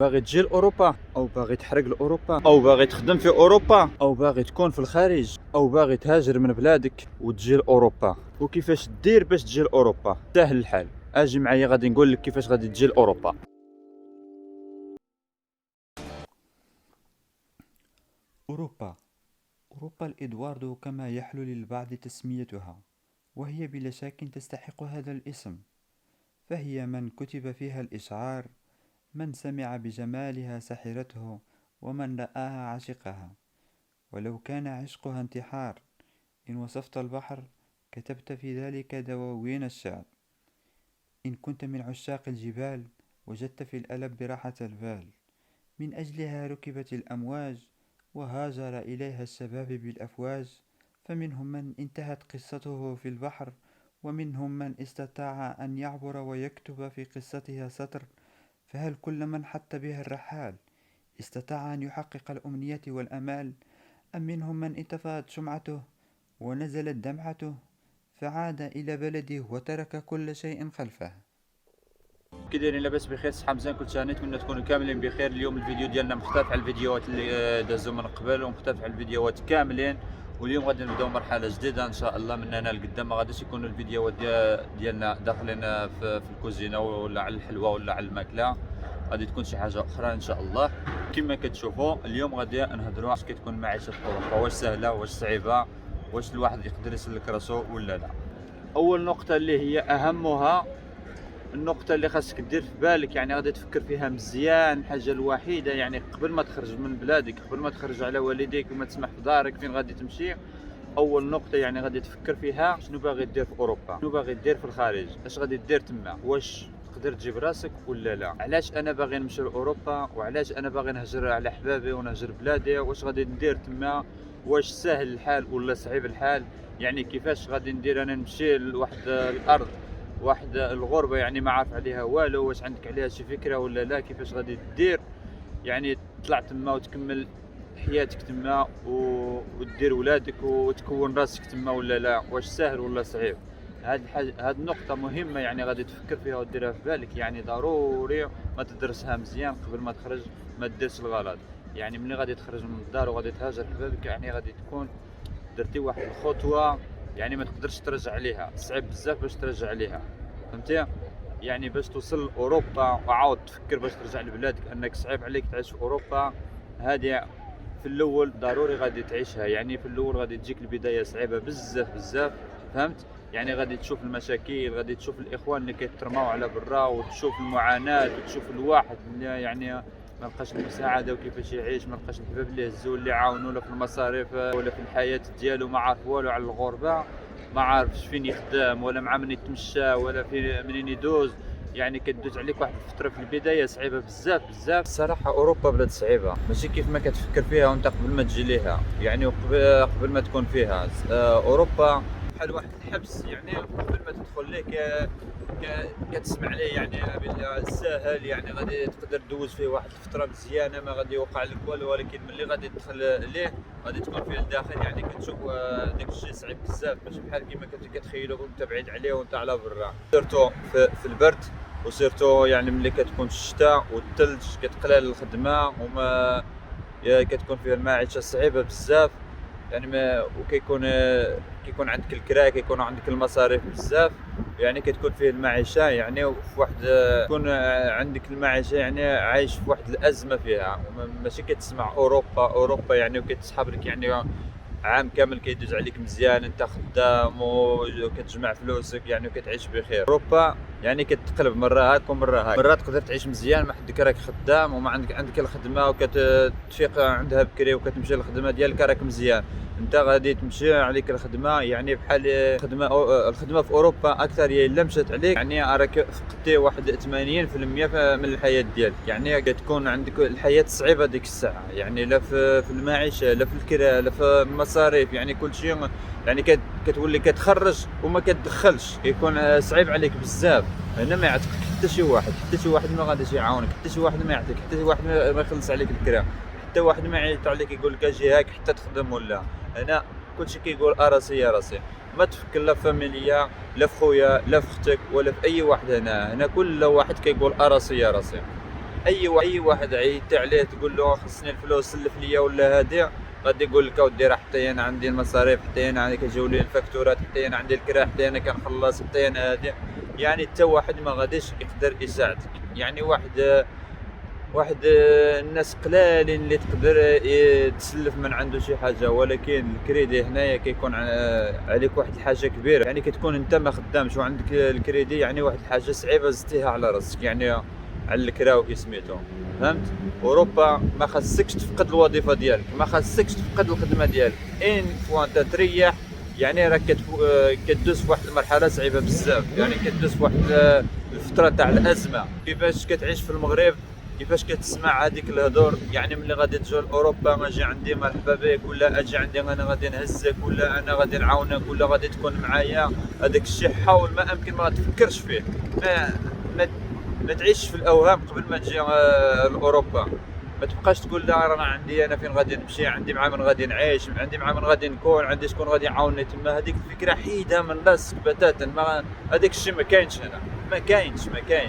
باغي تجي لاوروبا، او باغي تحرق لاوروبا، او باغي تخدم في اوروبا، او باغي تكون في الخارج، او باغي تهاجر من بلادك وتجي لاوروبا، وكيفاش دير باش تجي لاوروبا؟ سهل الحال، اجي معايا غادي نقول لك كيفاش غادي تجي لاوروبا. اوروبا، اوروبا الادواردو كما يحلو للبعض تسميتها، وهي بلا شك تستحق هذا الاسم، فهي من كتب فيها الاشعار، من سمع بجمالها سحرته، ومن رآها عشقها. ولو كان عشقها انتحار، إن وصفت البحر كتبت في ذلك دواوين الشعر. إن كنت من عشاق الجبال وجدت في الألب راحة البال. من أجلها ركبت الأمواج، وهاجر إليها الشباب بالأفواج. فمنهم من انتهت قصته في البحر، ومنهم من استطاع أن يعبر ويكتب في قصتها سطر. فهل كل من حط بها الرحال استطاع أن يحقق الأمنية والأمال؟ أم منهم من انطفأت شمعته ونزلت دمعته، فعاد إلى بلده وترك كل شيء خلفه؟ كي دايرين؟ لاباس بخير، صحة مزيان، كل شيء نتمنى تكونوا كاملين بخير. اليوم الفيديو ديالنا مختلف على الفيديوهات اللي دازو من قبل، ومختلف على الفيديوهات كاملين. واليوم غادي نبداو مرحلة جديدة ان شاء الله من هنا لقدام. ما غاديش يكونوا الفيديوهات ديالنا داخلين في الكوزينة ولا على الحلوى ولا على الماكلة، غادي تكون شي حاجه اخرى ان شاء الله. كما كتشوفوا اليوم غادي نهضروا واش كتكون معيشه في اوروبا، واش سهله واش صعيبه، واش الواحد يقدر يسلك راسو ولا لا. اول نقطه اللي هي اهمها، النقطه اللي خاصك دير في بالك، يعني غادي تفكر فيها مزيان. الحاجه الوحيده يعني قبل ما تخرج من بلادك، قبل ما تخرج على والديك وما تسمح في دارك فين غادي تمشي، اول نقطه يعني غادي تفكر فيها شنو باغي دير في اوروبا، شنو باغي دير في الخارج، اش غادي دير تما، واش تقدر تجيب راسك ولا لا. علاش انا باغي نمشي لاوروبا، وعلاش انا باغي نهجر على حبابي ونهجر بلادي، واش غادي ندير تما، واش سهل الحال ولا صعيب الحال، يعني كيفاش غادي ندير انا نمشي لواحد الارض، واحد الغربه يعني ما عارف عليها والو، واش عندك عليها شي فكره ولا لا، كيفاش غادي دير يعني تطلع تما وتكمل حياتك تما ودير ولادك وتكون راسك تما ولا لا، واش سهل ولا صعيب. هاد النقطة مهمة يعني غادي تفكر فيها وديرها في بالك، يعني ضروري ما تدرسها مزيان قبل ما تخرج، ما ديرش الغلط. يعني ملي غادي تخرج من الدار وغادي تهاجر حبابك، يعني غادي تكون درتي واحد الخطوة يعني ما تقدرش ترجع عليها، صعيب بزاف باش ترجع عليها، فهمتي؟ يعني باش توصل لاوروبا وعاود تفكر باش ترجع لبلادك انك صعيب عليك تعيش في اوروبا، هذه في الاول ضروري غادي تعيشها. يعني في الاول غادي تجيك البدايه صعيبه بزاف بزاف، فهمت؟ يعني غادي تشوف المشاكل، غادي تشوف الاخوان اللي كيترماو على برا، وتشوف المعاناه، وتشوف الواحد اللي يعني ما لقاش المساعده وكيفاش يعيش، ما لقاش الحباب اللي هزوه اللي عاونوا له في المصاريف ولا في الحياه ديالو، ما عارف والو على الغربه، ما عارفش فين يخدم ولا مع من يتمشى ولا في منين يدوز. يعني كدوز عليك واحد الفتره في البدايه صعيبه بزاف بزاف. الصراحه اوروبا بلاد صعيبه، ماشي كيف ما كتفكر فيها وانت قبل ما تجي ليها، يعني قبل ما تكون فيها. اوروبا بحال واحد الحبس، يعني قبل ما تدخل ليه كتسمع ليه يعني ساهل، يعني غادي تقدر تدوز فيه واحد الفتره مزيانه ما غادي يوقع لك والو، ولكن ملي غادي تدخل ليه غادي تكون فيه الداخل، يعني كتشوف داك الشيء صعيب بزاف، ماشي بحال كيما كتخيلوا وانت بعيد عليه وانت على برا. سيرتو في البرد، وسيرتو يعني ملي كتكون الشتاء والثلج كتقلال الخدمه، وما كتكون فيها المعيشه صعيبه بزاف. يعني ما كيكون عندك الكرا، كيكون عندك المصاريف بزاف، يعني كتكون فيه المعيشه يعني في واحد، تكون عندك المعيشه يعني عايش في واحد الازمه فيها. ماشي كتسمع اوروبا يعني وكتسحب لك يعني عام كامل كيدوز عليك مزيان، انت خدام وكتجمع فلوسك يعني وكتعيش بخير. اوروبا يعني كتقلب مره هاك ومره هاك، مرات تقدر تعيش مزيان ما حدك راك خدام وما عندك الخدمه، وكتفيق عندها بكري وكتمشي للخدمه ديالك راك مزيان، انت غادي تمشي عليك الخدمه، يعني بحال الخدمه في اوروبا اكثر هي الا مشات عليك يعني راك فقدتي واحد 80% من الحياه ديالك، يعني كتكون عندك الحياه صعيبه ديك الساعه، يعني لا في المعيشه لا في الكرا لا في المصاريف، يعني كل شيء يعني كتولي كتخرج وما كتدخلش، كيكون صعيب عليك بزاف. هنا ما يعطيك حتى شي واحد، ما غاديش يعاونك، حتى شي واحد ما يعطيك، حتى شي واحد ما يخلص عليك الكرا، حتى واحد ما يعيط عليك يقول لك اجي هاك حتى تخدم ولا. هنا كلشي كيقول راسي يا راسي، ما تفكر لا في فاميليا لا في خويا لا في اختك ولا في اي واحد. هنا كل واحد كيقول راسي يا راسي. اي واحد عيطت عليه تقول له خصني الفلوس سلف ليا ولا هادي، غادي يقول لك اودي راه حتى انا عندي المصاريف، حتى انا عندي كيجيو لي الفاكتورات، حتى انا عندي الكرا، حتى انا كنخلص، حتى انا هادي. يعني حتى واحد ما غاديش يقدر يساعدك. يعني واحد الناس قلالين اللي تقدر تسلف من عنده شي حاجه، ولكن الكريدي هنايا كيكون عليك واحد الحاجه كبيره. يعني كتكون انت ما خدامش وعندك الكريدي، يعني واحد الحاجه صعيبه زدتيها على راسك، يعني على الكرا وسميتو. فهمت؟ اوروبا ما خاصكش تفقد الوظيفه ديالك، ما خاصكش تفقد الخدمه ديالك، ان فوا انت تريح. يعني راك كدوز في واحد المرحله صعيبه بزاف، يعني كدوز في واحد الفتره تاع الازمه. كيفاش كتعيش في المغرب، كيفاش كتسمع هذيك الهضور، يعني ملي غادي تجي لاوروبا اجي عندي مرحبا بك، ولا اجي عندي انا غادي نهزك، ولا انا غادي نعاونك، ولا غادي تكون معايا. هذاك الشيء حاول ما امكن ما تفكرش فيه. ما ما, ما تعيش في الاوهام قبل ما تجي لاوروبا. ما تبقاش تقول لا رانا عندي انا فين غادي نمشي، عندي مع من غادي نعيش، عندي مع من غادي نكون، عندي شكون غادي يعاونني تما. هذيك الفكره حيدها من راسك بتاتا. ما هذاك الشيء ما كاينش هنا، ما كاين.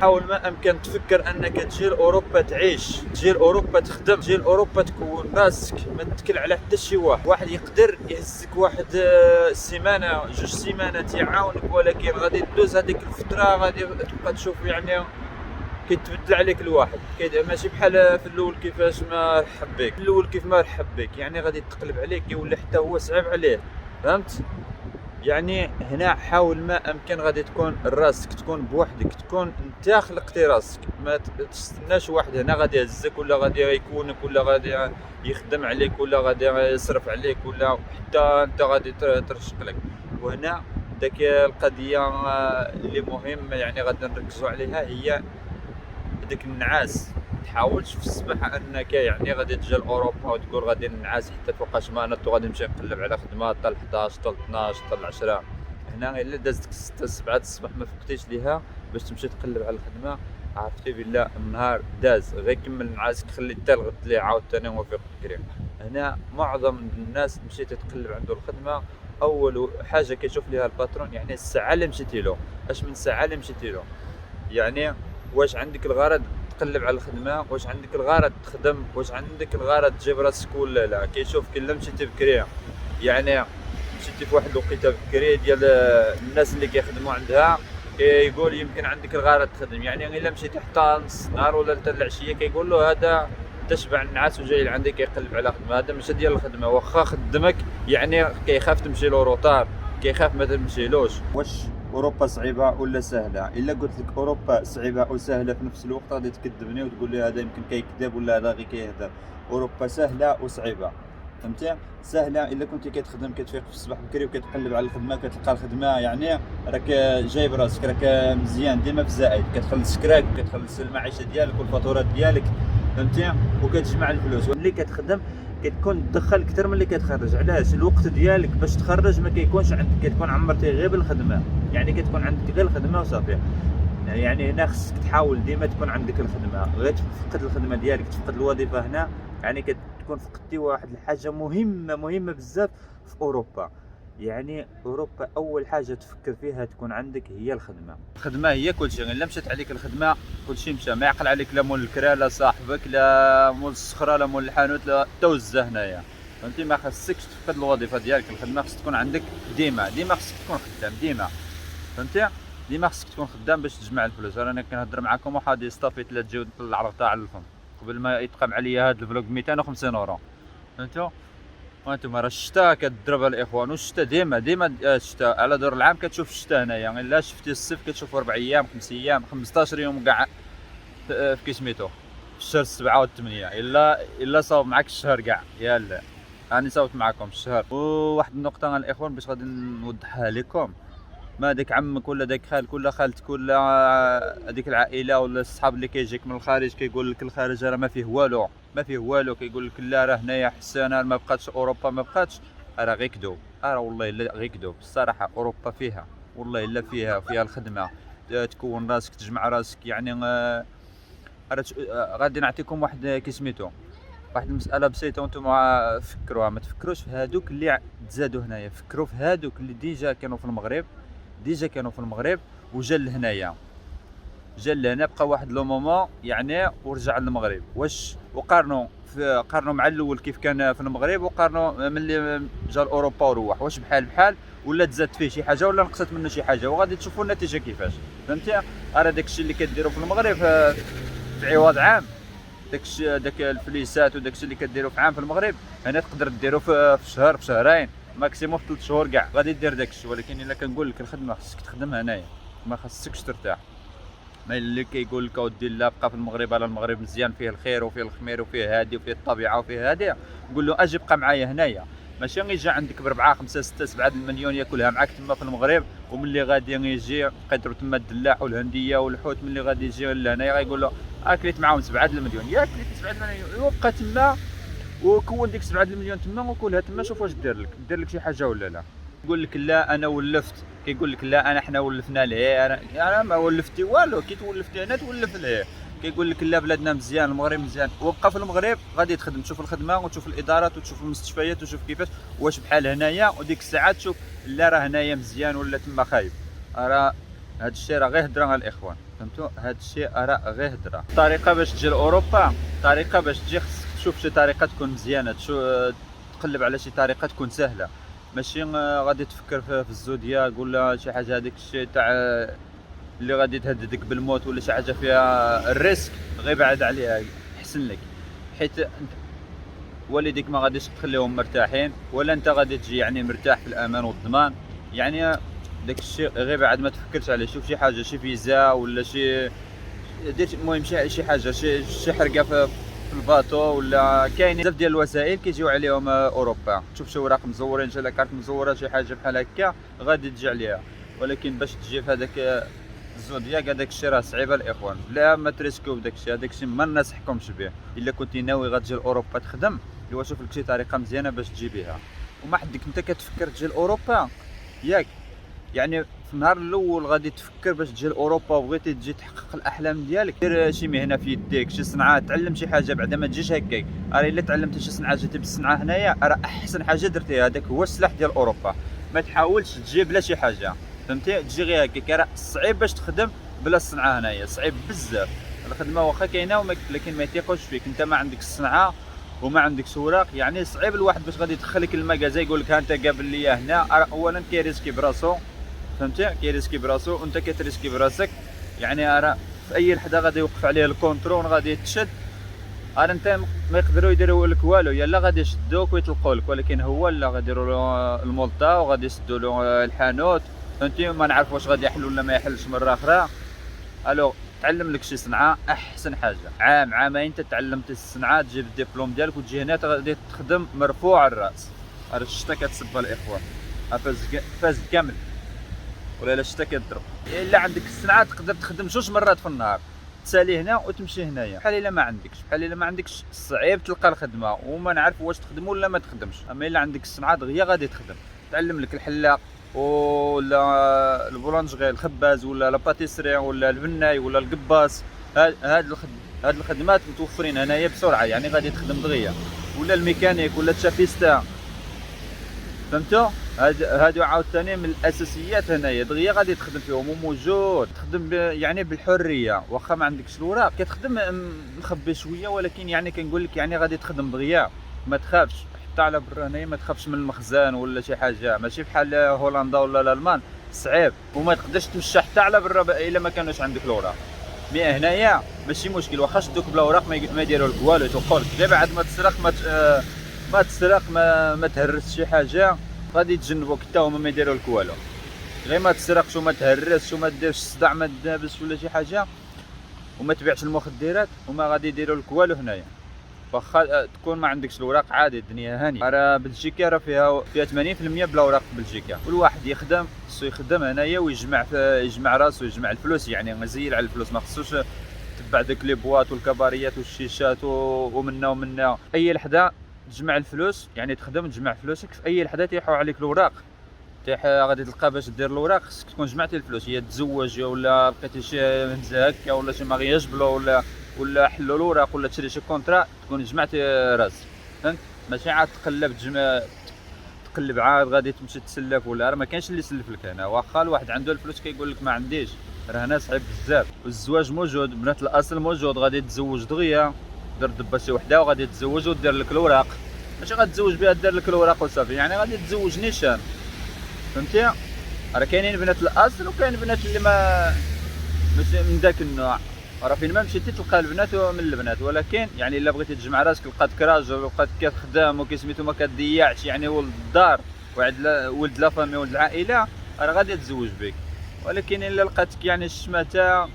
حاول ما امكن تفكر انك تجي لاوروبا تعيش، تجي لاوروبا تخدم، تجي لاوروبا تكون راسك، ما تتكل على حتى شي واحد يقدر يهزك واحد سيمانه جوج سيمانات يعاونك، ولكن غادي تدوز هذيك الفتره غادي تبقى تشوف يعني كيتبدل عليك الواحد. ماشي بحال في الاول كيفاش ما رحب بك، في الاول كيف ما رحب بك يعني غادي تقلب عليك، يولي حتى هو صعيب عليه. فهمت؟ يعني هنا حاول ما امكن غادي تكون راسك، تكون بوحدك، تكون انت خلقتي راسك، ما تستناش واحد هنا غادي يهزك، ولا غادي يكونك، ولا غادي يخدم عليك، ولا غادي يصرف عليك، ولا حتى انت غادي ترشق لك. وهنا داك القضيه اللي مهم يعني غادي نركزوا عليها، هي ديك النعاس. تحاولش في الصباح انك يعني غادي تجي لاوروبا وتقول غادي نعاس حتى فوقاش ما نط وغادي نمشي نقلب على خدمه حتى 11 حتى 12 حتى 10. هنا الا دازتك 6 7 الصباح ما فقتيش ليها باش تمشي تقلب على الخدمه، عرفتي بالله النهار داز. غير كمل نعاسك، خلي حتى الغد اللي عاوتاني وفيق بكري. هنا معظم الناس مشيتي تقلب عنده الخدمه، اول حاجه كيشوف ليها الباترون يعني الساعه اللي مشيتي له، اش من ساعه اللي مشيتي له. يعني واش عندك الغرض تقلب على الخدمه، واش عندك الغرض تخدم، واش عندك الغرض تجيب راسك ولا لا. كيشوف كلا مشيتي بكري، يعني مشيتي في واحد الوقيته بكري ديال الناس اللي كيخدموا عندها، كيقول يمكن عندك الغرض تخدم. يعني الا مشيتي حتى نص النهار ولا حتى العشيه كيقول له هذا تشبع النعاس وجاي لعندك كيقلب على خدمه. هذا ماشي ديال الخدمه، واخا خدمك يعني كيخاف تمشي له روطار، كيخاف ما تمشيلوش. واش اوروبا صعيبه ولا سهله؟ الا قلت لك اوروبا صعيبه وسهله في نفس الوقت غادي تكذبني وتقول لي هذا يمكن كيكذب ولا هذا غير كيهضر. اوروبا سهله وصعيبه. فهمتي؟ سهله الا كنتي كتخدم، كتفيق في الصباح بكري وكتقلب على الخدمه، كتلقى الخدمه يعني راك جايب راسك، راك مزيان ديما في زائد، كتخلص كراك، كتخلص المعيشه ديالك والفاتورات ديالك. فهمتي؟ وكتجمع الفلوس. واللي كتخدم كتكون تدخل اكثر من اللي كتخرج. علاش؟ الوقت ديالك باش تخرج ما كيكونش عندك، كتكون عمرتي غير بالخدمه، يعني كتكون عندك غير الخدمه وصافي. يعني هنا خصك تحاول ديما تكون عندك الخدمه، غير تفقد الخدمه ديالك، تفقد الوظيفه هنا يعني كتكون فقدتي واحد الحاجه مهمه بزاف في اوروبا. يعني اوروبا اول حاجه تفكر فيها تكون عندك هي الخدمه. الخدمه هي كل شيء، الا مشات عليك الخدمه كل شيء مشى. ما يعقل عليك لا مول الكرا، لا صاحبك، لا مول الصخره، لا مول الحانوت، لا توزه هنايا. فهمتي؟ ما خصكش تفقد الوظيفه ديالك، الخدمه خصك تكون عندك ديما خصك تكون خدام ديما. فهمتي؟ ديما خصك تكون خدام باش تجمع الفلوس. انا كنهضر معكم واحد يصطافي 3 تجيو العرض تاع الفم قبل ما يتقام عليا هذا الفلوق 250 اورو. فهمتوا؟ وانتم راه الشتاء كتضرب الاخوان، والشتاء ديما الشتاء على دور العام كتشوف الشتاء هنايا. يعني الا شفتي الصيف كتشوف 4 ايام 5 ايام 15 يوم كاع في كيسميتو في الشهر 7 و 8. الا صاوب معاك الشهر كاع يلا راني صاوبت معكم الشهر. وواحد النقطه الاخوان باش غادي نوضحها لكم، ما داك عمك ولا داك خالك ولا خالتك ولا هذيك العائله ولا الصحاب اللي كيجيك من الخارج كيقول لك الخارج راه ما فيه والو، كيقول لك لا راه هنايا حسانه ما بقاتش اوروبا ما بقاتش، راه غير كذوب. والله الا غير كذوب الصراحه. اوروبا فيها والله الا فيها الخدمه، تكون راسك، تجمع راسك. يعني غادي نعطيكم واحد كيسميتو واحد المساله بسيطه وانتم فكروها. ما تفكروش في هادوك اللي تزادوا هنايا، فكروا في هادوك اللي ديجا كانوا في المغرب وجا لهنايا. جا لهنا بقى واحد لو مومون يعني ورجع للمغرب. واش وقارنوا قارنوا مع الاول كيف كان في المغرب، وقارنوا ملي جا لاوروبا وروح، واش بحال بحال ولا تزاد فيه شي حاجه ولا نقصت منه شي حاجه، وغادي تشوفوا النتيجه كيفاش. فهمتي؟ راه داكشي اللي كديروا في المغرب في عوض عام، داك الفليسات وداكشي اللي كديروا في عام في المغرب هنا تقدر ديروا في شهر، في شهرين، ماكسيموم في 3 شهور كاع غادي دير داكشي. ولكن الا كنقول لك الخدمه خصك تخدم هنايا، ما خصكش ترتاح. ما اللي كيقول لك اودي لا بقى في المغرب، على المغرب مزيان فيه الخير وفيه الخمير وفيه هادي وفيه الطبيعه وفيه هادي، قول له اجي بقى معايا هنايا. ماشي غيجي عندك ب4 5 6 7 المليون ياكلها معاك تما في المغرب، وملي غادي يجي قدروا تما الدلاح والهنديه والحوت، ملي غادي يجي لهنايا غايقول له اكليت معاهم 7 المليون، ياك كليت 7 المليون وبقى تما وكون ديك 7 المليون تما وكلها تما، شوف واش دير لك شي حاجه ولا لا. يقول لك لا انا ولفت، كيقول لك لا انا حنا ولفنا ليه، انا ما ولفتي والو، كي تولفتي هنا تولف ليه. كيقول لك لا بلادنا مزيان، المغرب مزيان، وبقى في المغرب غادي تخدم، تشوف الخدمه وتشوف الادارات وتشوف المستشفيات وتشوف كيفاش واش بحال هنايا، وديك الساعه تشوف لا راه هنايا مزيان ولا تما خايب. راه هاد الشيء راه غير هضره الاخوان، فهمتوا؟ هاد الشيء راه غير هضره. الطريقه باش تجي لاوروبا، الطريقه باش تجي خصك تشوف شي طريقه تكون مزيانه، تقلب على شي طريقه تكون سهله، ماشي غادي تفكر في الزودياك ولا شي حاجه هذيك الشيء تاع اللي غادي تهددك بالموت ولا شي حاجه فيها الريسك، غير بعد عليها احسن لك. حيت والديك ما غاديش تخليهم مرتاحين، ولا انت غادي تجي يعني مرتاح في الامان والضمان. يعني داك الشيء غير بعد ما تفكرش عليه، شوف شي حاجه، شي فيزا ولا شي دير، المهم شي حاجه، شي حرقه في الباطو، ولا كاين بزاف ديال الوسائل كيجيو عليهم اوروبا. تشوف شي اوراق مزورين، شي لاكارت مزوره، شي حاجه بحال هكا غادي تجي عليها. ولكن باش تجي في هذاك الزودياك هذاك الشيء راه صعيب الاخوان. لا ما تريسكيو بداك الشيء، هذاك الشيء ما ننصحكمش به. الا كنتي ناوي غتجي لاوروبا تخدم، ايوا شوف لك شي طريقه مزيانه باش تجي بها. وما حدك انت كتفكر تجي لاوروبا ياك، يعني في النهار الاول غادي تفكر باش تجي لاوروبا وبغيتي تجي تحقق الاحلام ديالك، دير شي مهنه في يديك، شي صنعه، تعلم شي حاجه بعدا ما تجيش هكاك. راه الا تعلمتي شي صنعه جيتي بالصنعه هنايا راه احسن حاجه درتيها، هذاك هو السلاح ديال اوروبا. ما تحاولش تجي بلا شي حاجه، فهمتي؟ تجي غير هكاك، راه صعيب باش تخدم بلا الصنعه هنايا، صعيب بزاف. الخدمه واخا كاينه لكن ما يثيقوش فيك، انت ما عندك الصنعه وما عندكش اوراق، يعني صعيب الواحد باش غادي يدخلك المكازا يقول لك ها انت قابل لي هنا. اولا كيريسكي براسو، فهمتي؟ كيريسكي براسو وانت كتريسكي براسك. يعني راه في اي لحظه غادي يوقف عليه الكونترول، غادي تشد، راه انت ما يقدروا يديروا لك والو، يلا غادي يشدوك ويطلقوا لك، ولكن هو لا غادي يديروا له المولطا وغادي يسدوا له الحانوت، فهمتي؟ ما نعرف واش غادي يحل ولا ما يحلش مره اخرى. الو تعلم لك شي صنعه احسن حاجه، عام عامين انت تعلمت الصنعه، تجيب الدبلوم ديالك وتجي هنا غادي تخدم مرفوع الراس. راه الشتا كتصب الاخوان، فاز كامل ولا لا الشتا كيضرب. الا عندك الصنعه تقدر تخدم 2 مرات في النهار، تسالي هنا وتمشي هنايا. بحال الا ما عندكش صعيب تلقى الخدمه، وما نعرف واش تخدم ولا ما تخدمش. اما الا عندك الصنعه دغيا غادي تخدم، تعلم لك الحلاق ولا البولانجري، الخباز ولا لاباتيسري ولا البناي ولا القباص. هاد الخدمات متوفرين هنايا بسرعه، يعني غادي تخدم دغيا. ولا الميكانيك ولا التشافيستا، فهمتوا؟ هادو عاوتاني من الاساسيات هنايا دغيا غادي تخدم فيهم وموجود، تخدم يعني بالحريه. واخا ما عندكش الوراق كتخدم مخبي شويه، ولكن يعني كنقول لك يعني غادي تخدم دغيا، ما تخافش. حتى على برا هنايا ما تخافش من المخزن ولا شي حاجه، ماشي بحال هولندا ولا الالمان صعيب، وما تقدرش تمشى حتى على برا الا ما كانوش عندك الوراق. مي هنايا ماشي مشكل، واخا شدوك بلا وراق ما يديروا لك والو، تقول غير بعد ما تسرق ما تهرس شي حاجه غادي يتجنبوك حتى هما ما يديروا لك والو. غير ما تسرقش وما تهرسش وما ديرش الصداع، ما تدابش ولا شي حاجه، وما تبيعش المخدرات، وما غادي يديروا لك والو هنايا. واخا تكون ما عندكش الوراق عادي، الدنيا هانيه. راه بلجيكا راه فيها 80% بلا وراق في بلجيكا. كل واحد يخدم هنايا ويجمع راسو، يجمع الفلوس، يعني مزير على الفلوس، ما خصوش تبع داك لي بواط والكباريات والشيشات ومنا اي لحظه تجمع الفلوس، يعني تخدم تجمع فلوسك. في اي لحظه تيحوا عليك الوراق، غادي تلقى باش دير الوراق خصك تكون جمعتي الفلوس. هي تزوج ولا لقيتي شي همزه هكا ولا شي مارياج بلو ولا حلوا الوراق ولا تشري شي كونطرا، تكون جمعتي راسك، فهمت؟ ماشي عاد تقلب عاد غادي تمشي تسلف، ولا راه ما كاينش اللي يسلف لك هنا. واخا الواحد عنده الفلوس كيقول لك ما عنديش، راه هنا صعيب بزاف. والزواج موجود، بنات الاصل موجود، غادي تزوج دغيا، دير دبا شي وحده وغادي تزوج ودير لك الوراق، ماشي غتزوج بها دير لك الوراق وصافي، يعني غادي تزوج نيشان، فهمتي؟ راه كاينين بنات الاصل وكاين بنات اللي ماشي من داك النوع، راه فين ما مشيتي تلقى البنات من البنات، ولكن يعني الا بغيتي تجمع راسك لقاتك راجل ولقاتك كتخدم وكسميتو ما كتضيعش يعني ولد الدار ولد لا فامي ولد العائله، راه غادي تزوج بك. ولكن الا لقاتك يعني الشماته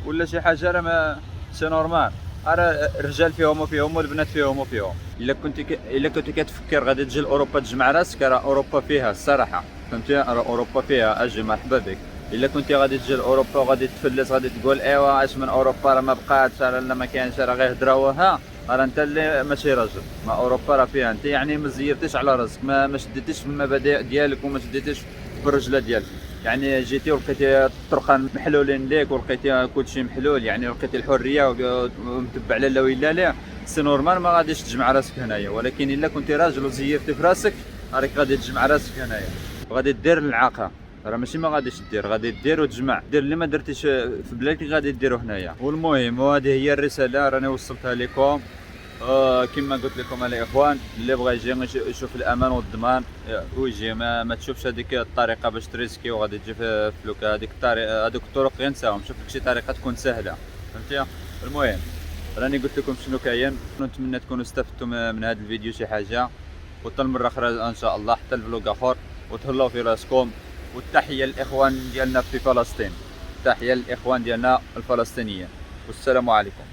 ولا شي حاجه راه ما سي نورمال، راه الرجال فيهم وفيهم والبنات فيهم وفيهم. الا كنت كتفكر غادي تجي لاوروبا تجمع راسك، راه اوروبا فيها الصراحه، فهمتي؟ راه اوروبا فيها اجي مرحبا بك. الا كنتي غادي تجي لاوروبا وغادي تفلس غادي تقول ايوا اش من اوروبا راه ما بقاتش راه لا ما كاينش راه غير هضره وها، راه انت اللي ماشي راجل. ما اوروبا راه فيها انت يعني ما زيرتيش على راسك، ما شديتيش في المبادئ ديالك وما شديتيش في الرجله ديالك، يعني جيتي ولقيتي الطرقان محلولين ليك ولقيتي كلشي محلول، يعني لقيتي الحريه ومتبع لا ولا لا، سي نورمال ما غاديش تجمع راسك هنايا. ولكن الا كنتي راجل وزيرتي في راسك راك غادي تجمع راسك هنايا وغادي دير العاقه، راه ماشي ما غاديش دير، غادي دير وتجمع، دير اللي ما درتيش في بلادك غادي ديرو هنايا. والمهم وهذه هي الرساله راني وصلتها لكم. كما قلت لكم الاخوان، اللي بغى يجي يشوف الامان والضمان ويجي، ما تشوفش هذيك الطريقه باش تريسكي وغادي تجي في فلوكه، هذيك الطريقه هذوك الطرق ينساهم، شوف لك شي طريقه تكون سهله، فهمتي؟ المهم راني قلت لكم شنو كاين، نتمنى تكونوا استفدتوا من هذا الفيديو شي حاجه، وحتى المره اخرى ان شاء الله حتى الفلوق اخر، وتهلاو في راسكم. والتحيه للاخوان ديالنا في فلسطين، تحيه للاخوان ديالنا الفلسطينيين، والسلام عليكم.